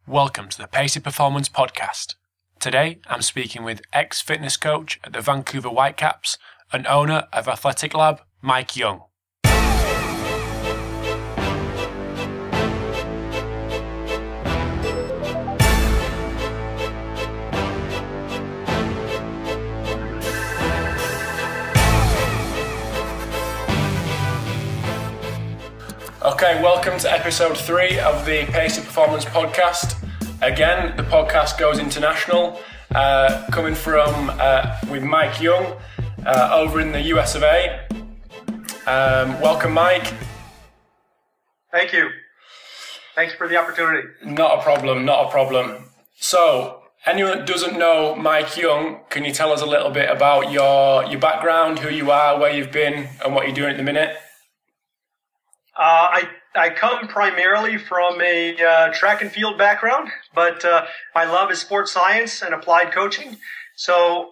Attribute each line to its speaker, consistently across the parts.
Speaker 1: Welcome to the Pacey Performance Podcast. Today, I'm speaking with ex-fitness coach at the Vancouver Whitecaps and owner of Athletic Lab, Mike Young. Okay, welcome to episode 3 of the Pacey Performance Podcast. Again, the podcast goes international, coming from with Mike Young over in the US of A. Welcome, Mike.
Speaker 2: Thank you. Thanks for the opportunity.
Speaker 1: Not a problem. So, anyone that doesn't know Mike Young, can you tell us a little bit about your background, who you are, where you've been, and what you're doing at the minute?
Speaker 2: I come primarily from a track and field background, but my love is sports science and applied coaching. So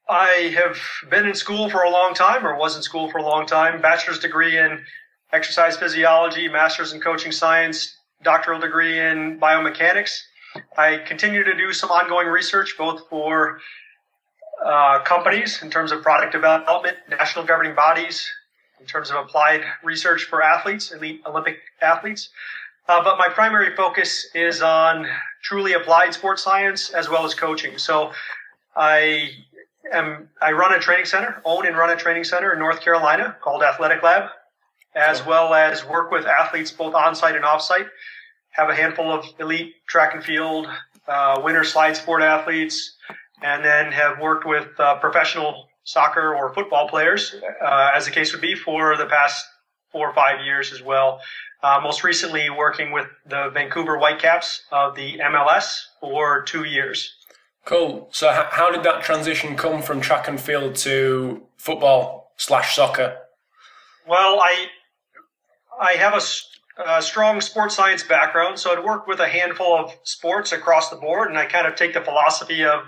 Speaker 2: I have been in school for a long time, or was in school for a long time, bachelor's degree in exercise physiology, master's in coaching science, doctoral degree in biomechanics. I continue to do some ongoing research, both for companies in terms of product development, national governing bodies, in terms of applied research for athletes, elite Olympic athletes. But my primary focus is on truly applied sports science as well as coaching. So I run a training center, own and run a training center in North Carolina called Athletic Lab, as well as work with athletes both on-site and off-site. Have a handful of elite track and field, winter slide sport athletes, and then have worked with professional soccer or football players, as the case would be, for the past 4 or 5 years as well. Most recently working with the Vancouver Whitecaps of the MLS for 2 years.
Speaker 1: Cool. So how did that transition come from track and field to football/soccer?
Speaker 2: Well, I have a strong sports science background, so I'd worked with a handful of sports across the board, and I kind of take the philosophy of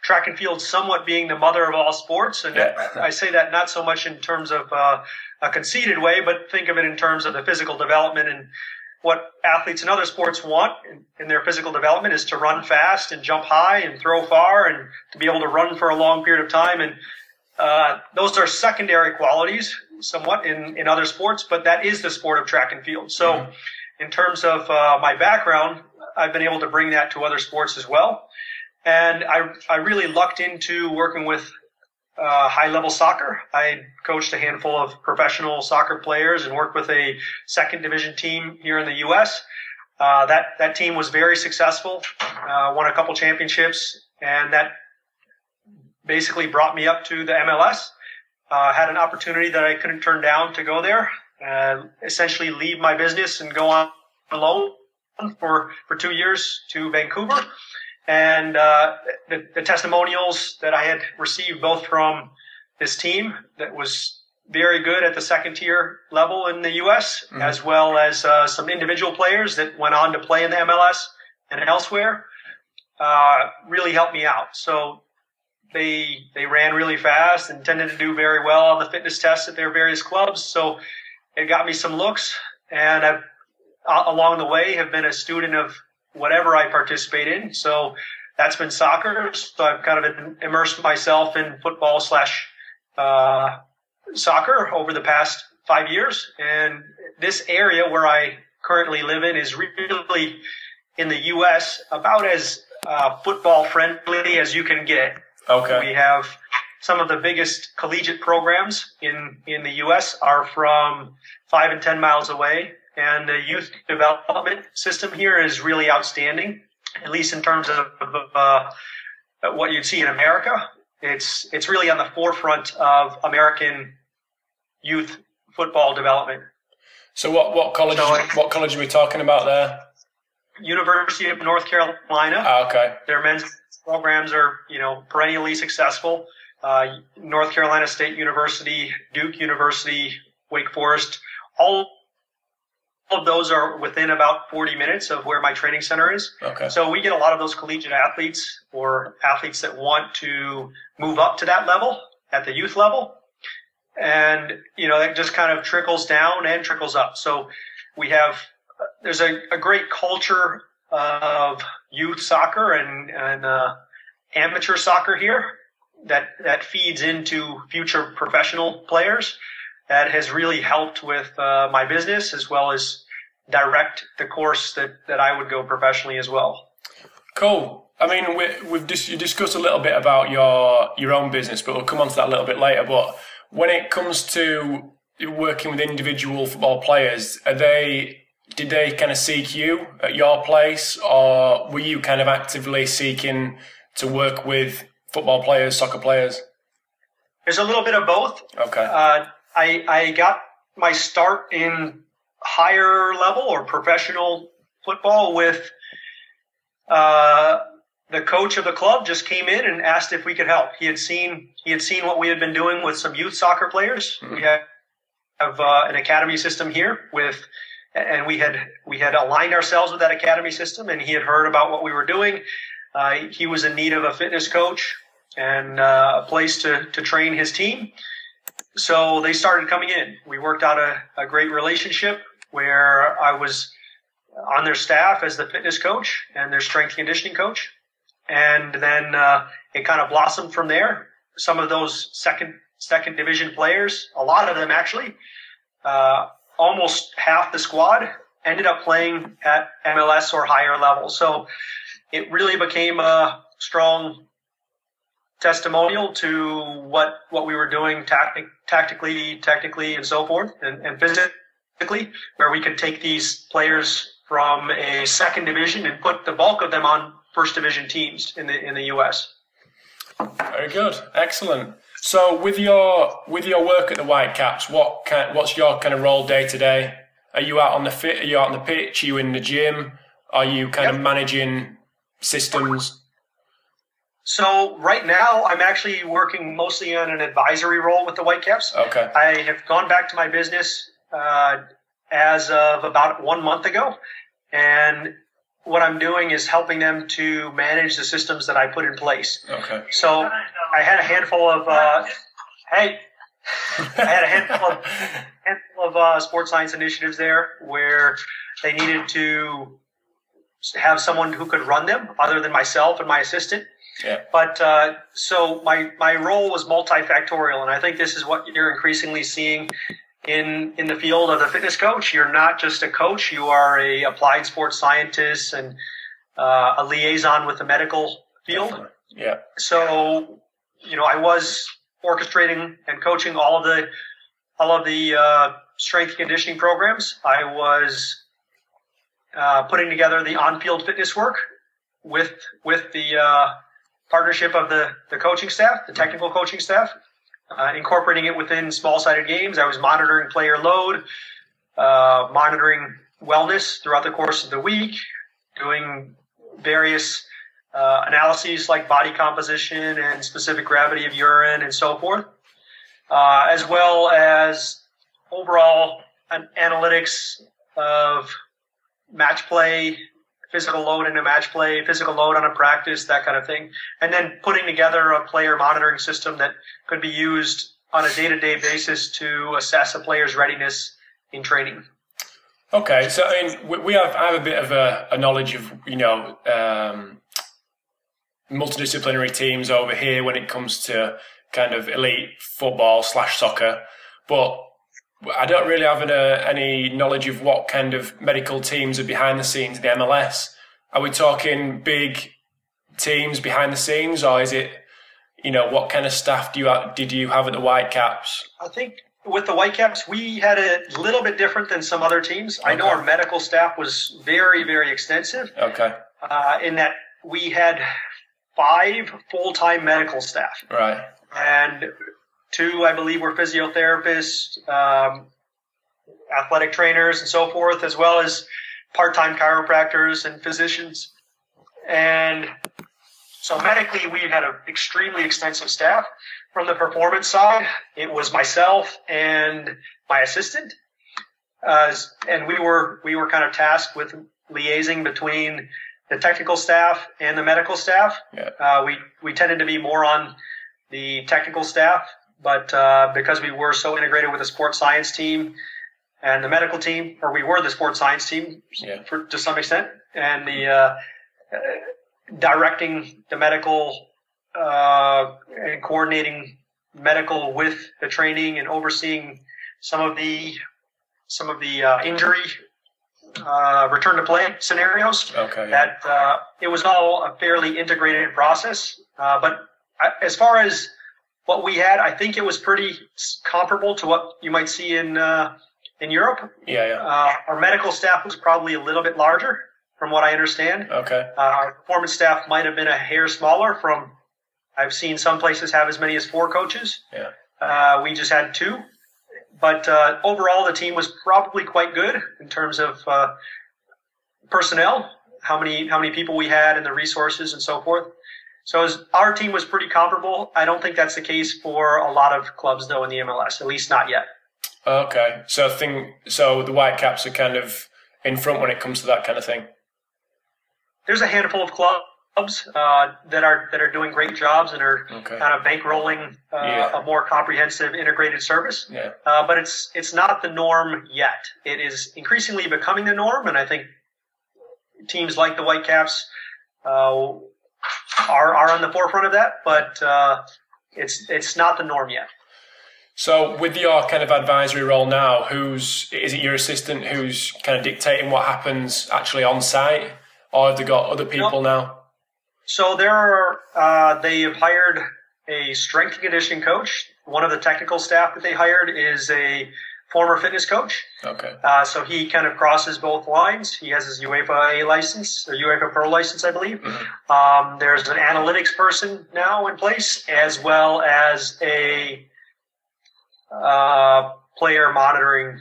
Speaker 2: track and field somewhat being the mother of all sports. And I say that not so much in terms of a conceited way, but think of it in terms of the physical development, and what athletes in other sports want in their physical development is to run fast and jump high and throw far and to be able to run for a long period of time. And those are secondary qualities somewhat in other sports, but that is the sport of track and field. So in terms of my background, I've been able to bring that to other sports as well. And I really lucked into working with high-level soccer. I coached a handful of professional soccer players and worked with a second division team here in the U.S. That team was very successful, won a couple championships, and that basically brought me up to the MLS. Had an opportunity that I couldn't turn down to go there, essentially leave my business and go on alone for 2 years to Vancouver. And the testimonials that I had received both from this team that was very good at the second tier level in the U.S., as well as some individual players that went on to play in the MLS and elsewhere, really helped me out. So they ran really fast and tended to do very well on the fitness tests at their various clubs. So it got me some looks, and I've, along the way, have been a student of whatever I participate in. So that's been soccer. So I've kind of immersed myself in football / soccer over the past 5 years. And this area where I currently live in is really, in the U.S., about as football friendly as you can get.
Speaker 1: Okay.
Speaker 2: We have some of the biggest collegiate programs in the U.S. are from 5 and 10 miles away, and the youth development system here is really outstanding, at least in terms of what you'd see in America. It's really on the forefront of American youth football development.
Speaker 1: So what college are we talking about there?
Speaker 2: University of North Carolina.
Speaker 1: Okay.
Speaker 2: Their men's programs are, perennially successful. North Carolina State University, Duke University, Wake Forest, all of those are within about 40 minutes of where my training center is.
Speaker 1: Okay.
Speaker 2: So we get a lot of those collegiate athletes or athletes that want to move up to that level at the youth level. And, that just kind of trickles down and trickles up. So we have, there's a great culture of youth soccer and amateur soccer here that feeds into future professional players. That has really helped with my business, as well as direct the course that I would go professionally as well.
Speaker 1: Cool. I mean, you discussed a little bit about your own business, but we'll come on to that a little bit later. But when it comes to working with individual football players, did they kind of seek you at your place, or were you kind of actively seeking to work with football players, soccer players?
Speaker 2: There's a little bit of both.
Speaker 1: Okay.
Speaker 2: I got my start in higher level or professional football with the coach of the club just came in and asked if we could help. He had seen what we had been doing with some youth soccer players. Mm-hmm. We have an academy system here and we had aligned ourselves with that academy system, and he had heard about what we were doing. He was in need of a fitness coach and a place to train his team. So they started coming in. We worked out a great relationship where I was on their staff as the fitness coach and their strength conditioning coach. And then it kind of blossomed from there. Some of those second division players, a lot of them actually, almost half the squad ended up playing at MLS or higher level. So it really became a strong testimonial to what we were doing tactically, technically, and so forth, and physically, where we could take these players from a second division and put the bulk of them on first division teams in the U.S.
Speaker 1: Very good, excellent. So with your work at the Whitecaps, what's your kind of role day to day? Are you out on the pitch? Are you in the gym? Are you kind of managing systems?
Speaker 2: So right now, I'm actually working mostly on an advisory role with the Whitecaps.
Speaker 1: Okay.
Speaker 2: I have gone back to my business as of about 1 month ago, and what I'm doing is helping them to manage the systems that I put in place.
Speaker 1: Okay.
Speaker 2: So I had a handful of sports science initiatives there where they needed to have someone who could run them other than myself and my assistant.
Speaker 1: Yeah.
Speaker 2: But so my role was multifactorial, and I think this is what you're increasingly seeing in the field of the fitness coach. You're not just a coach; you are a applied sports scientist and a liaison with the medical field.
Speaker 1: Definitely. Yeah.
Speaker 2: So I was orchestrating and coaching all of the strength conditioning programs. I was putting together the on-field fitness work with the partnership of the coaching staff, the technical coaching staff, incorporating it within small-sided games. I was monitoring player load, monitoring wellness throughout the course of the week, doing various analyses like body composition and specific gravity of urine and so forth, as well as overall analytics of match play, physical load in a match play, physical load on a practice, that kind of thing. And then putting together a player monitoring system that could be used on a day-to-day basis to assess a player's readiness in training.
Speaker 1: Okay, so I mean, I have a bit of a knowledge of, multidisciplinary teams over here when it comes to kind of elite football / soccer, but I don't really have any knowledge of what kind of medical teams are behind the scenes in the MLS. Are we talking big teams behind the scenes, or is it, what kind of staff did you have at the Whitecaps?
Speaker 2: I think with the Whitecaps, we had a little bit different than some other teams. Okay. I know our medical staff was very, very extensive.
Speaker 1: Okay.
Speaker 2: In that we had 5 full-time medical staff.
Speaker 1: Right.
Speaker 2: And 2, I believe, were physiotherapists, athletic trainers, and so forth, as well as part-time chiropractors and physicians. And so medically, we had an extremely extensive staff. From the performance side, it was myself and my assistant, and we were kind of tasked with liaising between the technical staff and the medical staff.
Speaker 1: Yeah.
Speaker 2: We tended to be more on the technical staff, but because we were so integrated with the sports science team and the medical team, or we were the sports science team to some extent, and the directing the medical and coordinating medical with the training and overseeing some of the injury return to play scenarios.
Speaker 1: Okay.
Speaker 2: That it was all a fairly integrated process. But as far as what we had, I think it was pretty comparable to what you might see in Europe.
Speaker 1: Yeah.
Speaker 2: Our medical staff was probably a little bit larger, from what I understand.
Speaker 1: Okay.
Speaker 2: Our performance staff might have been a hair smaller. I've seen some places have as many as 4 coaches.
Speaker 1: Yeah.
Speaker 2: We just had 2. But overall, the team was probably quite good in terms of personnel, how many people we had and the resources and so forth. So our team was pretty comparable. I don't think that's the case for a lot of clubs, though, in the MLS, at least not yet.
Speaker 1: Okay. So the Whitecaps are kind of in front when it comes to that kind of thing.
Speaker 2: There's a handful of clubs that are doing great jobs and are kind of bankrolling a more comprehensive integrated service.
Speaker 1: Yeah.
Speaker 2: But it's not the norm yet. It is increasingly becoming the norm, and I think teams like the Whitecaps are on the forefront of that. But it's not the norm yet.
Speaker 1: So with your kind of advisory role now, is it your assistant who's kind of dictating what happens actually on site, or have they got other people now?
Speaker 2: So they have hired a strength and conditioning coach. One of the technical staff that they hired is a former fitness coach.
Speaker 1: Okay.
Speaker 2: So he kind of crosses both lines. He has his UEFA A license, or UEFA Pro license, I believe. Mm-hmm. There's an analytics person now in place, as well as a player monitoring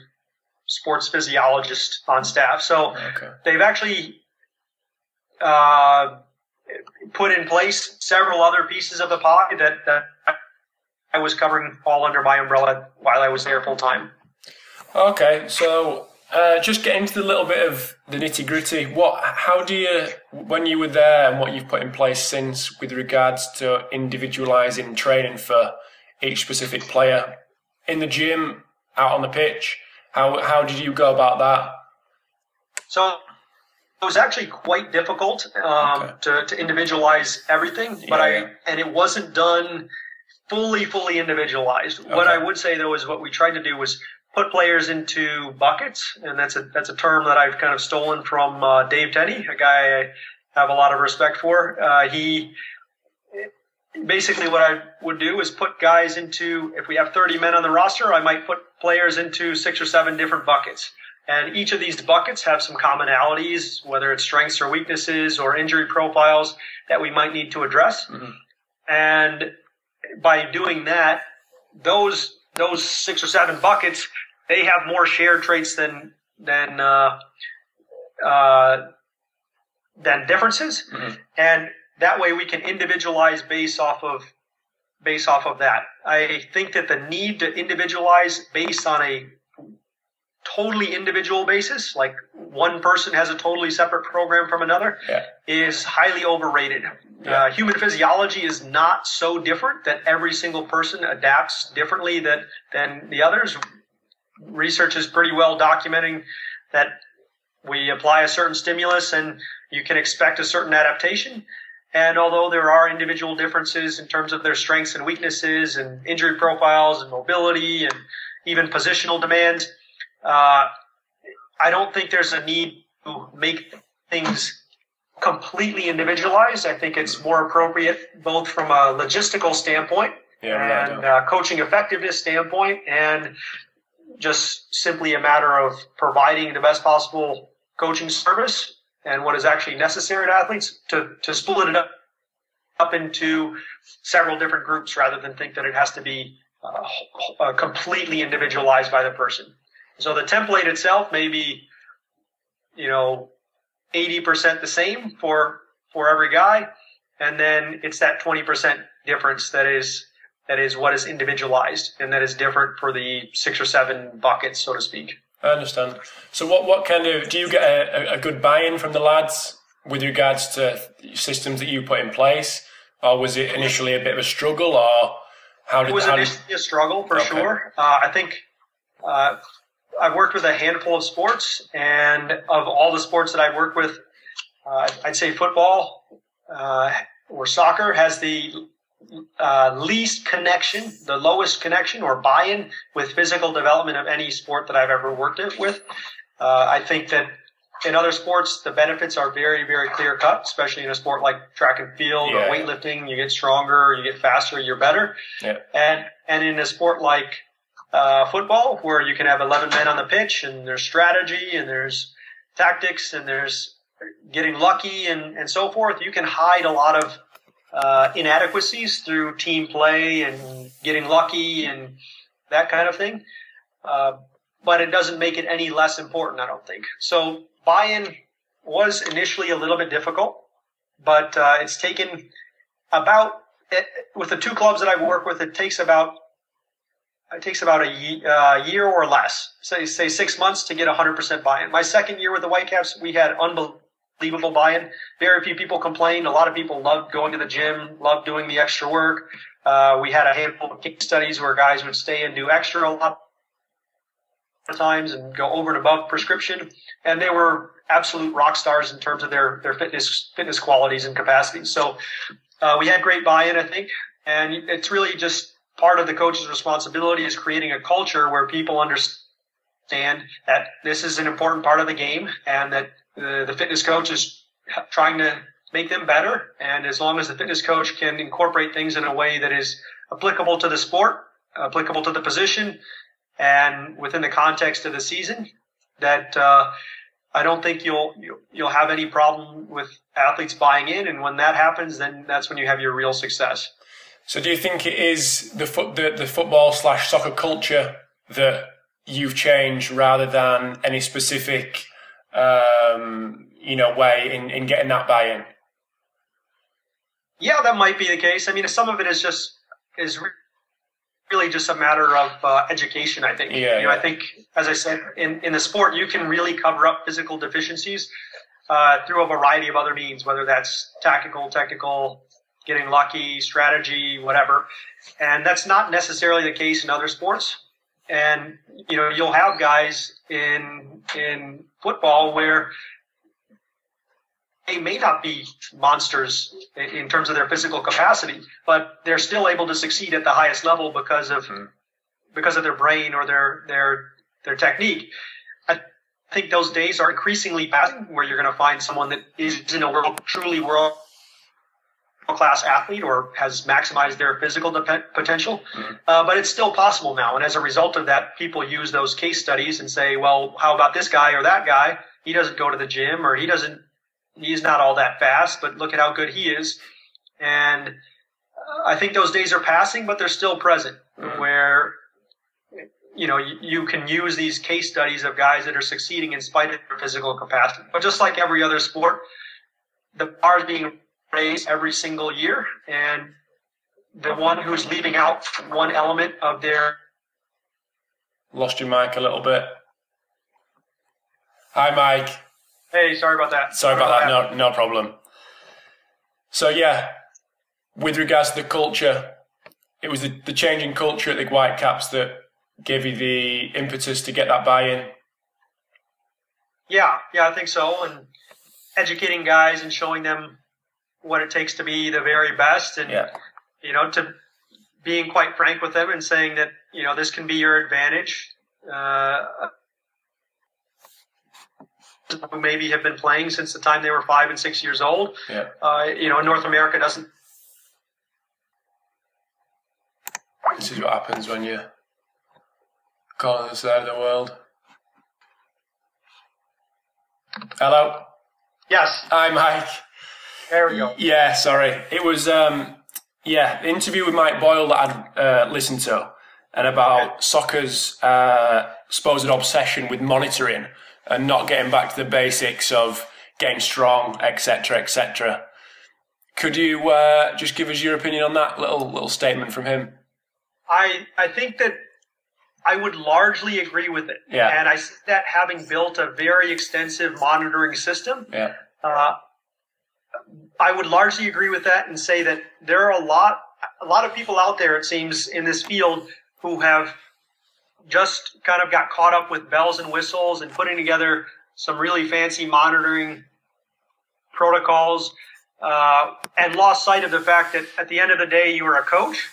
Speaker 2: sports physiologist on staff. So they've actually put in place several other pieces of the pie that I was covering all under my umbrella while I was there full time. Okay,
Speaker 1: so just get into the little bit of the nitty gritty. How do you, when you were there and what you've put in place since with regards to individualizing training for each specific player in the gym, out on the pitch, how did you go about that?
Speaker 2: So it was actually quite difficult to individualize everything, and it wasn't done fully individualized. Okay. What I would say though is what we tried to do was put players into buckets, and that's a term that I've kind of stolen from Dave Tenney, a guy I have a lot of respect for. Basically what I would do is put guys into, if we have 30 men on the roster, I might put players into 6 or 7 different buckets. And each of these buckets have some commonalities, whether it's strengths or weaknesses or injury profiles that we might need to address. Mm-hmm. And by doing that, those 6 or 7 buckets, they have more shared traits than differences. Mm-hmm. And that way we can individualize based off of that. I think that the need to individualize based on a totally individual basis, like one person has a totally separate program from another, is highly overrated. Yeah. Human physiology is not so different that every single person adapts differently than the others. Research is pretty well documenting that we apply a certain stimulus and you can expect a certain adaptation. And although there are individual differences in terms of their strengths and weaknesses and injury profiles and mobility and even positional demands, I don't think there's a need to make things completely individualized. I think it's more appropriate both from a logistical standpoint and coaching effectiveness standpoint, and just simply a matter of providing the best possible coaching service and what is actually necessary to athletes to split it up into several different groups rather than think that it has to be completely individualized by the person. So the template itself may be, 80% the same for every guy, and then it's that 20% difference that is what is individualized, and that is different for the 6 or 7 buckets, so to speak.
Speaker 1: I understand. So what kind of, do you get a good buy-in from the lads with regards to systems that you put in place, or was it initially a bit of a struggle, or how did it?
Speaker 2: It was initially a struggle for sure. I think I've worked with a handful of sports, and of all the sports that I've worked with, I'd say football or soccer has the least connection, the lowest connection or buy-in with physical development of any sport that I've ever worked with. I think that in other sports, the benefits are very, very clear cut, especially in a sport like track and field or weightlifting. You get stronger, you get faster, you're better. Yeah. And in a sport like football, where you can have 11 men on the pitch and there's strategy and there's tactics and there's getting lucky and so forth, you can hide a lot of inadequacies through team play and getting lucky and that kind of thing. But it doesn't make it any less important, I don't think. So buy-in was initially a little bit difficult, but it's taken about, with the two clubs that I work with, it takes about a year or less, say 6 months to get 100% buy-in. My second year with the Whitecaps, we had unbelievable buy-in. Very few people complained. A lot of people loved going to the gym, loved doing the extra work. We had a handful of case studies where guys would stay and do extra a lot of times and go over and above prescription, and they were absolute rock stars in terms of their fitness qualities and capacities. So we had great buy-in, I think, and it's really just part of the coach's responsibility is creating a culture where people understand that this is an important part of the game and that the fitness coach is trying to make them better. And as long as the fitness coach can incorporate things in a way that is applicable to the sport, applicable to the position, and within the context of the season, that I don't think you'll have any problem with athletes buying in. And when that happens, then that's when you have your real success.
Speaker 1: So do you think it is the football/soccer culture that you've changed rather than any specific way in getting that buy-in?
Speaker 2: Yeah, that might be the case. I mean, some of it is really just a matter of education, I think. I think, as I said, in the sport, you can really cover up physical deficiencies through a variety of other means, whether that's tactical, technical, getting lucky, strategy, whatever. And that's not necessarily the case in other sports. And, you'll have guys in football where they may not be monsters in terms of their physical capacity, but they're still able to succeed at the highest level because of their brain or their technique. I think those days are increasingly passing, where you're going to find someone that is in a truly world-class athlete or has maximized their physical potential. But it's still possible now. And as a result of that, people use those case studies and say, well, how about this guy or that guy? He doesn't go to the gym, or he's not all that fast, but look at how good he is. And I think those days are passing, but they're still present, where you can use these case studies of guys that are succeeding in spite of their physical capacity. But just like every other sport, the bar is being raised every single year, and the one who's leaving out one element of their...
Speaker 1: Lost your mic a little bit. Hi, Mike.
Speaker 2: Hey, sorry about that.
Speaker 1: Sorry about that. No problem. So yeah, with regards to the culture, it was the changing culture at the Whitecaps that gave you the impetus to get that buy-in.
Speaker 2: Yeah, I think so. And educating guys and showing them what it takes to be the very best, and to being quite frank with them and saying that this can be your advantage. Who maybe have been playing since the time they were 5 and 6 years old. North America doesn't.
Speaker 1: This is what happens when you call on the side of the world. Hello?
Speaker 2: Yes.
Speaker 1: Hi, Mike.
Speaker 2: There we go.
Speaker 1: Yeah, sorry. It was, the interview with Mike Boyle that I'd listened to, and about soccer's supposed obsession with monitoring and not getting back to the basics of getting strong, etc., etc. Could you just give us your opinion on that little statement from him?
Speaker 2: I think that I would largely agree with it.
Speaker 1: Yeah.
Speaker 2: And I see that having built a very extensive monitoring system, I would largely agree with that and say that there are a lot of people out there, it seems, in this field who have just kind of got caught up with bells and whistles and putting together some really fancy monitoring protocols, and lost sight of the fact that at the end of the day, you are a coach.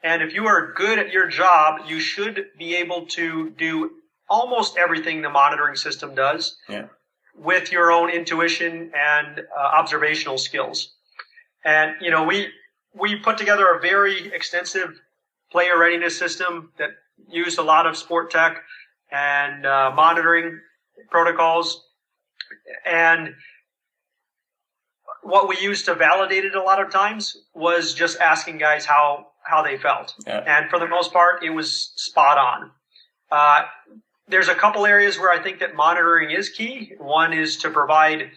Speaker 2: And if you are good at your job, you should be able to do almost everything the monitoring system does with your own intuition and observational skills. And, we put together a very extensive player readiness system that used a lot of sport tech and monitoring protocols. And what we used to validate it a lot of times was just asking guys how they felt. Yeah. And for the most part, it was spot on. There's a couple areas where I think that monitoring is key. One is to provide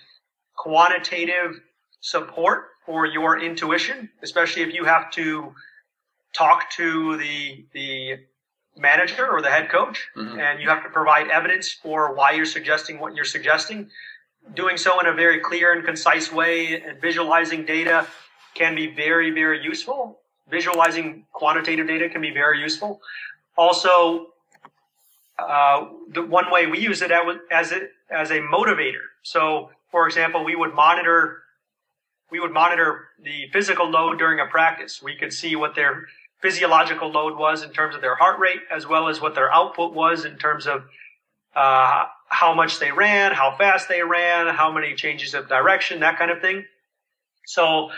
Speaker 2: quantitative support for your intuition, especially if you have to talk to the manager or the head coach, and you have to provide evidence for why you're suggesting what you're suggesting. Doing so in a very clear and concise way and visualizing data can be very, very useful. Visualizing quantitative data can be very useful. Also, the one way we use it as a motivator. So, for example, we would monitor the physical load during a practice. We could see what their physiological load was in terms of their heart rate, as well as what their output was in terms of how much they ran, how fast they ran, how many changes of direction, that kind of thing. So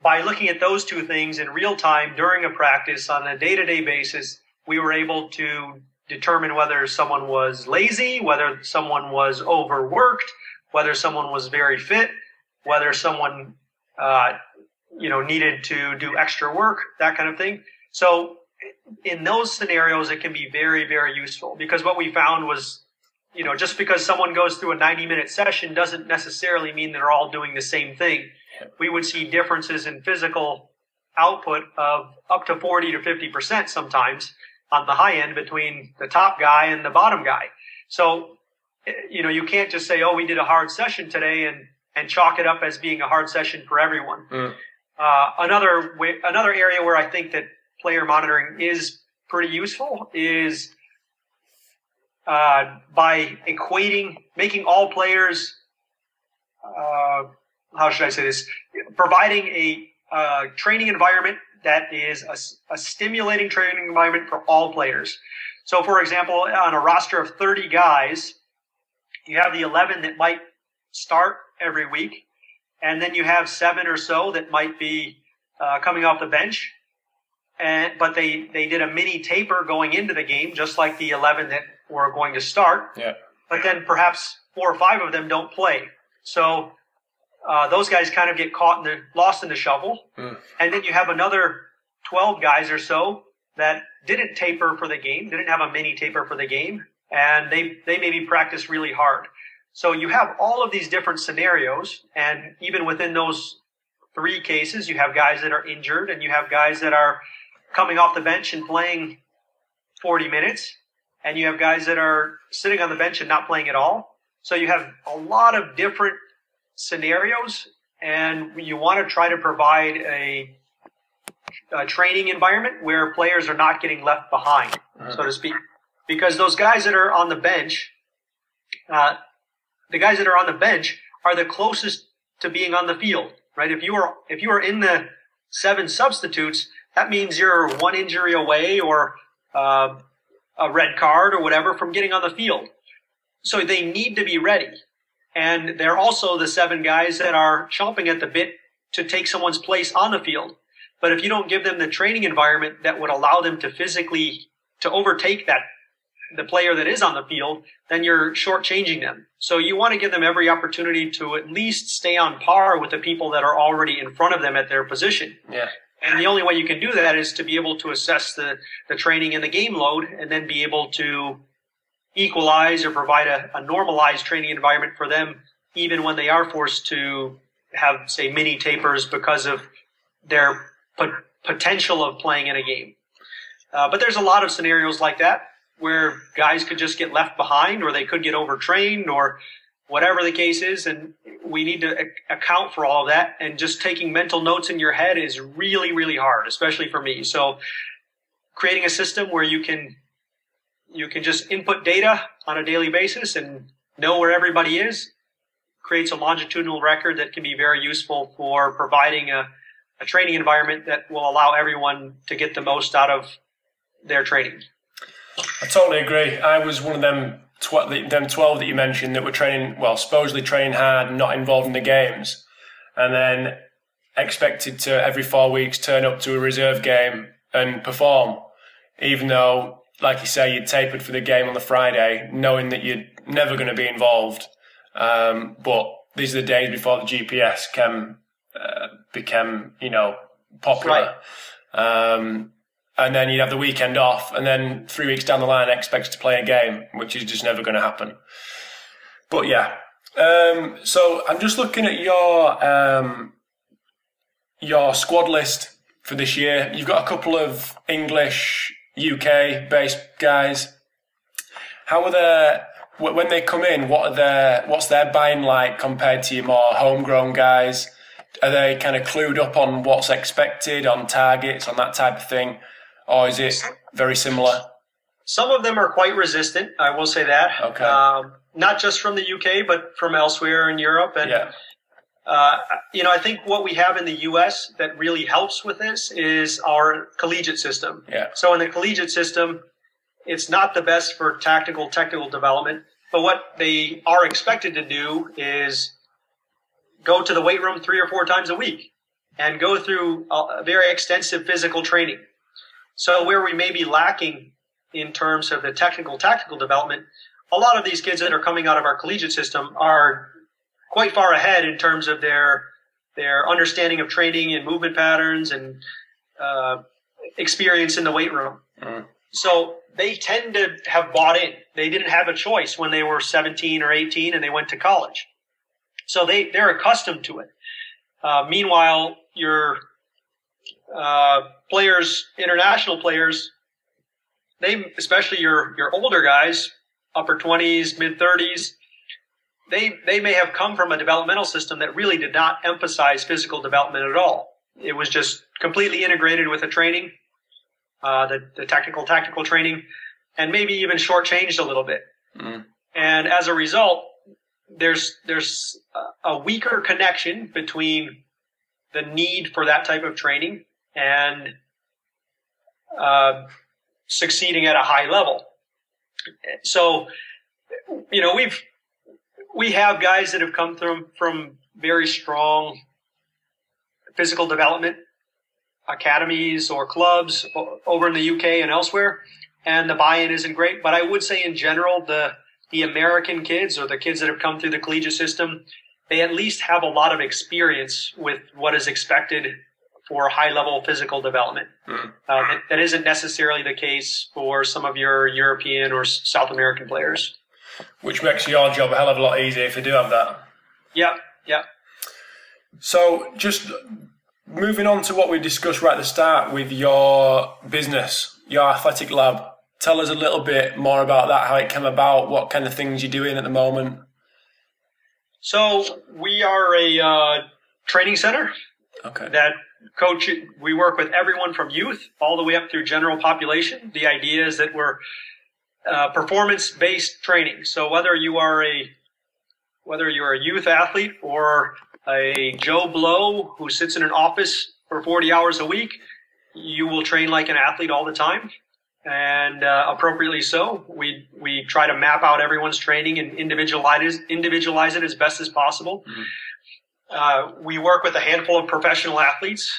Speaker 2: by looking at those two things in real time during a practice on a day-to-day basis, we were able to determine whether someone was lazy, whether someone was overworked, whether someone was very fit, whether someone needed to do extra work, that kind of thing. So in those scenarios, it can be very, very useful, because what we found was, just because someone goes through a 90-minute session doesn't necessarily mean they're all doing the same thing. We would see differences in physical output of up to 40 to 50% sometimes on the high end between the top guy and the bottom guy. So, you can't just say, oh, we did a hard session today and chalk it up as being a hard session for everyone. Another area where I think that player monitoring is pretty useful is by making all players, how should I say this, providing a training environment that is a stimulating training environment for all players. So, for example, on a roster of 30 guys, you have the 11 that might start every week, and then you have 7 or so that might be coming off the bench, but they did a mini taper going into the game, just like the 11 that were going to start. Yeah. But then perhaps 4 or 5 of them don't play. So those guys kind of get lost in the shuffle. And then you have another 12 guys or so that didn't taper for the game, didn't have a mini taper for the game, and they maybe practice really hard. So you have all of these different scenarios, and even within those 3 cases, you have guys that are injured, and you have guys that are coming off the bench and playing 40 minutes, and you have guys that are sitting on the bench and not playing at all. So you have a lot of different scenarios, and you want to try to provide a training environment where players are not getting left behind, so to speak. Because those guys that are on the bench, are the closest to being on the field, right? If you are in the 7 substitutes, that means you're 1 injury away or a red card or whatever from getting on the field. So they need to be ready. And they're also the 7 guys that are chomping at the bit to take someone's place on the field. But if you don't give them the training environment that would allow them to physically to overtake the player that is on the field, then you're shortchanging them. So you want to give them every opportunity to at least stay on par with the people that are already in front of them at their position. Yeah. And the only way you can do that is to be able to assess the training and the game load, and then be able to equalize or provide a normalized training environment for them, even when they are forced to have, say, mini tapers because of their potential of playing in a game. But there's a lot of scenarios like that where guys could just get left behind, or they could get overtrained, or whatever the case is. And we need to account for all of that. And just taking mental notes in your head is really, really hard, especially for me. So creating a system where you can just input data on a daily basis and know where everybody is creates a longitudinal record that can be very useful for providing a training environment that will allow everyone to get the most out of their training.
Speaker 1: I totally agree. I was one of them 12 that you mentioned that were training, well, supposedly training hard and not involved in the games, and then expected to every 4 weeks turn up to a reserve game and perform, even though, like you say, you'd tapered for the game on the Friday, knowing that you're never going to be involved. But these are the days before the GPS became, popular. Right. And then you'd have the weekend off, and then 3 weeks down the line expected to play a game, which is just never going to happen. But yeah. So I'm just looking at your squad list for this year. You've got a couple of English, UK-based guys. How are they, when they come in, what's their buy-in like compared to your more homegrown guys? Are they kind of clued up on what's expected, on targets, on that type of thing? Or is it very similar?
Speaker 2: Some of them are quite resistant, I will say that.
Speaker 1: Okay.
Speaker 2: Not just from the UK, but from elsewhere in Europe. And,
Speaker 1: yeah.
Speaker 2: I think what we have in the US that really helps with this is our collegiate system.
Speaker 1: Yeah.
Speaker 2: So in the collegiate system, it's not the best for technical development, but what they are expected to do is go to the weight room 3 or 4 times a week and go through a very extensive physical training. So where we may be lacking in terms of the tactical development, a lot of these kids that are coming out of our collegiate system are quite far ahead in terms of their understanding of training and movement patterns and experience in the weight room. Mm. So they tend to have bought in. They didn't have a choice when they were 17 or 18 and they went to college. So they're accustomed to it. Meanwhile, your players, international players, especially your older guys, upper 20s, mid 30s, they may have come from a developmental system that really did not emphasize physical development at all. It was just completely integrated with the training, the tactical training, and maybe even shortchanged a little bit. Mm. And as a result, there's a weaker connection between the need for that type of training and succeeding at a high level. So, we have guys that have come from very strong physical development academies or clubs over in the UK and elsewhere, and the buy-in isn't great. But I would say in general, the American kids or the kids that have come through the collegiate system, they at least have a lot of experience with what is expected for high-level physical development. Mm. That isn't necessarily the case for some of your European or South American players.
Speaker 1: Which makes your job a hell of a lot easier if you do have that.
Speaker 2: Yeah.
Speaker 1: So just moving on to what we discussed right at the start with your business, your athletic lab. Tell us a little bit more about that, how it came about, what kind of things you're doing at the moment.
Speaker 2: So we are a training center that we work with everyone from youth all the way up through general population. The idea is that we're performance-based training. So whether you're a youth athlete or a Joe Blow who sits in an office for 40 hours a week, you will train like an athlete all the time, and appropriately so. We try to map out everyone's training and individualize it as best as possible. Mm-hmm. We work with a handful of professional athletes,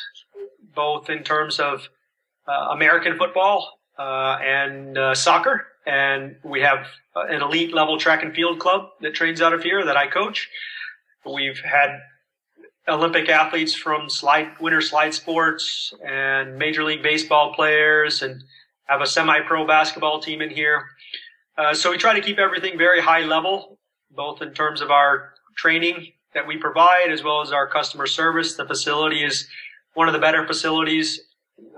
Speaker 2: both in terms of American football and soccer. And we have an elite level track and field club that trains out of here that I coach. We've had Olympic athletes from winter slide sports and Major League Baseball players, and have a semi-pro basketball team in here. So we try to keep everything very high level, both in terms of our training that we provide as well as our customer service. The facility is one of the better facilities,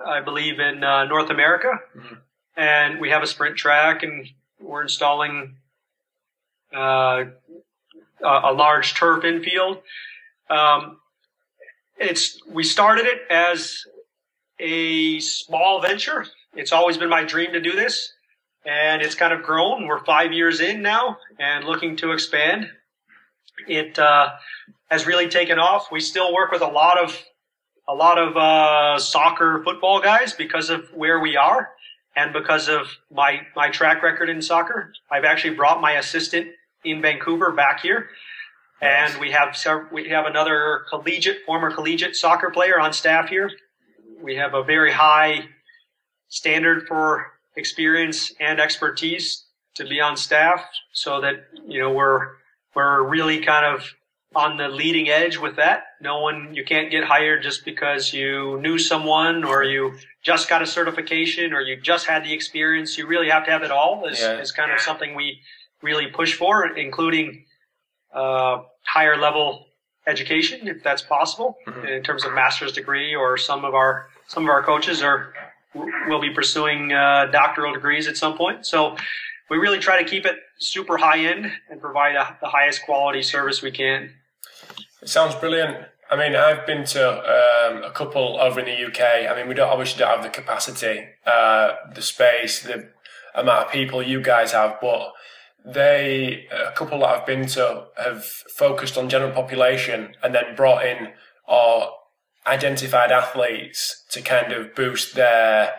Speaker 2: I believe, in North America. Mm-hmm. And we have a sprint track, and we're installing a large turf infield. We started it as a small venture. It's always been my dream to do this, and it's kind of grown. We're 5 years in now and looking to expand. It has really taken off. We still work with a lot of soccer football guys because of where we are and because of my track record in soccer. I've actually brought my assistant in Vancouver back here, and we have another former collegiate soccer player on staff here. We have a very high standard for experience and expertise to be on staff, so that we're really kind of on the leading edge with that. You can't get hired just because you knew someone or you just got a certification or you just had the experience. You really have to have it all is kind of something we really push for, including higher level education, if that's possible, in terms of master's degree, or some of our coaches will be pursuing doctoral degrees at some point. So we really try to keep it super high end and provide the highest quality service we can.
Speaker 1: It sounds brilliant. I mean, I've been to a couple over in the UK. I mean, we obviously don't have the capacity, the space, the amount of people you guys have, but a couple that I've been to have focused on general population and then brought in or identified athletes to kind of boost their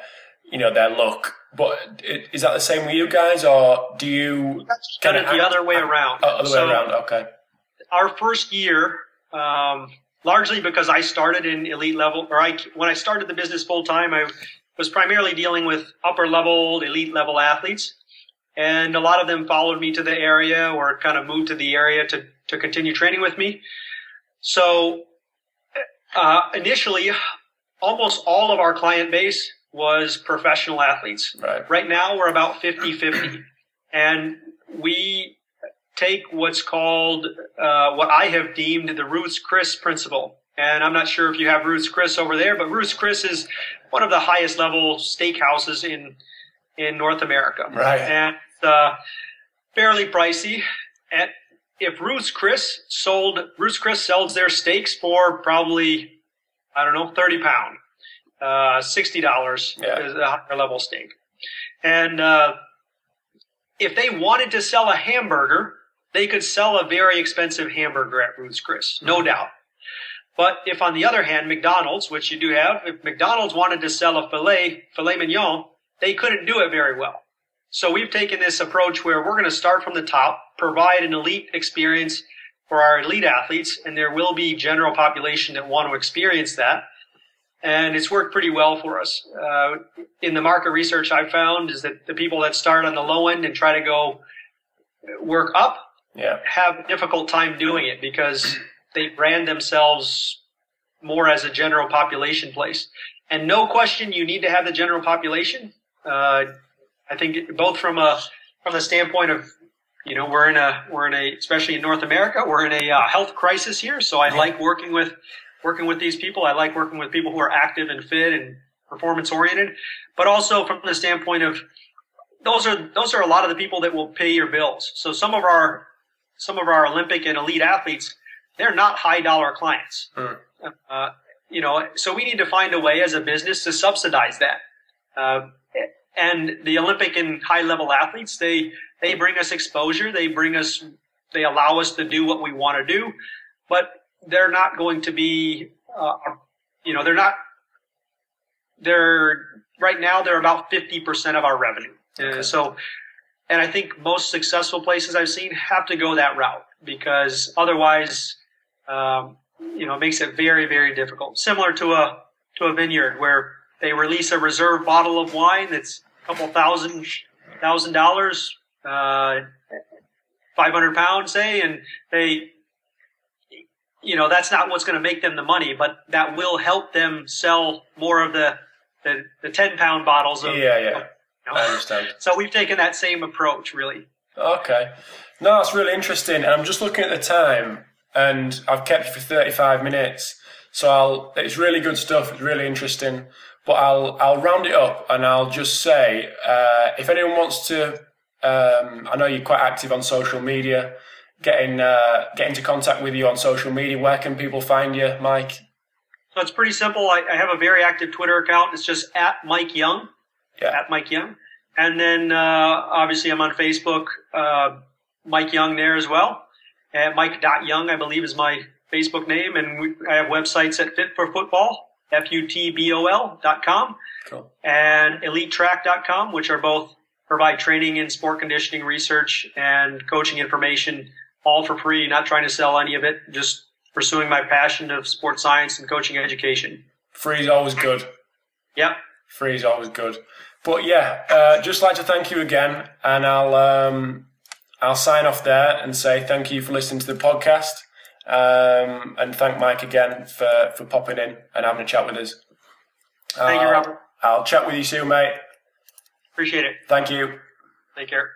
Speaker 1: look. But is that the same with you guys, or do you
Speaker 2: kind of the other way around?
Speaker 1: Other way around, okay.
Speaker 2: Our first year, largely because I started in elite level, when I started the business full time, I was primarily dealing with upper level, elite level athletes, and a lot of them followed me to the area or kind of moved to the area to continue training with me. So initially, almost all of our client base was professional athletes. Right now, we're about 50-50. And we take what's called, what I have deemed the Ruth's Chris principle. And I'm not sure if you have Ruth's Chris over there, but Ruth's Chris is one of the highest level steakhouses in North America.
Speaker 1: Right.
Speaker 2: And fairly pricey. And if Ruth's Chris sells their steaks for probably, I don't know, £30. $60 is a higher level steak. And if they wanted to sell a hamburger, they could sell a very expensive hamburger at Ruth's Chris, no doubt. But if, on the other hand, McDonald's, which you do have, if McDonald's wanted to sell a filet mignon, they couldn't do it very well. So we've taken this approach where we're going to start from the top, provide an elite experience for our elite athletes, and there will be general population that want to experience that. And it's worked pretty well for us. In the market research I've found is that the people that start on the low end and try to go work up have a difficult time doing it because they brand themselves more as a general population place. And no question, you need to have the general population. I think both from the standpoint of, we're in a, especially in North America, we're in a health crisis here. So I like working with these people. I like working with people who are active and fit and performance oriented, but also from the standpoint of those are a lot of the people that will pay your bills. So some of our Olympic and elite athletes, they're not high dollar clients. So we need to find a way as a business to subsidize that. And the Olympic and high level athletes, they bring us exposure. They allow us to do what we want to do, but they're not going to be, right now they're about 50% of our revenue. Okay. And I think most successful places I've seen have to go that route because otherwise, it makes it very, very difficult. Similar to a vineyard where they release a reserve bottle of wine that's a couple $1,000, 500 pounds, say, and that's not what's going to make them the money, but that will help them sell more of the 10-pound bottles of. I understand. So we've taken that same approach, really. Okay.
Speaker 1: No, that's really interesting. And I'm just looking at the time, and I've kept you for 35 minutes. So it's really good stuff. It's really interesting. But I'll round it up, and I'll just say, if anyone wants to, I know you're quite active on social media. Get into contact with you on social media. Where can people find you, Mike?
Speaker 2: So it's pretty simple. I have a very active Twitter account. It's just at Mike Young. At Mike Young. And then obviously I'm on Facebook, Mike Young there as well. And Mike.Young, I believe, is my Facebook name. And I have websites at Fit for Football, FUTBOL.com,
Speaker 1: cool,
Speaker 2: and EliteTrack.com, which are both provide training in sport conditioning research and coaching information, all for free, not trying to sell any of it, just pursuing my passion of sports science and coaching education.
Speaker 1: Free is always good.
Speaker 2: Yep.
Speaker 1: Free is always good. But yeah, just like to thank you again, and I'll sign off there and say thank you for listening to the podcast, and thank Mike again for popping in and having a chat with us.
Speaker 2: Thank you, Robert.
Speaker 1: I'll chat with you soon, mate.
Speaker 2: Appreciate it.
Speaker 1: Thank you.
Speaker 2: Take care.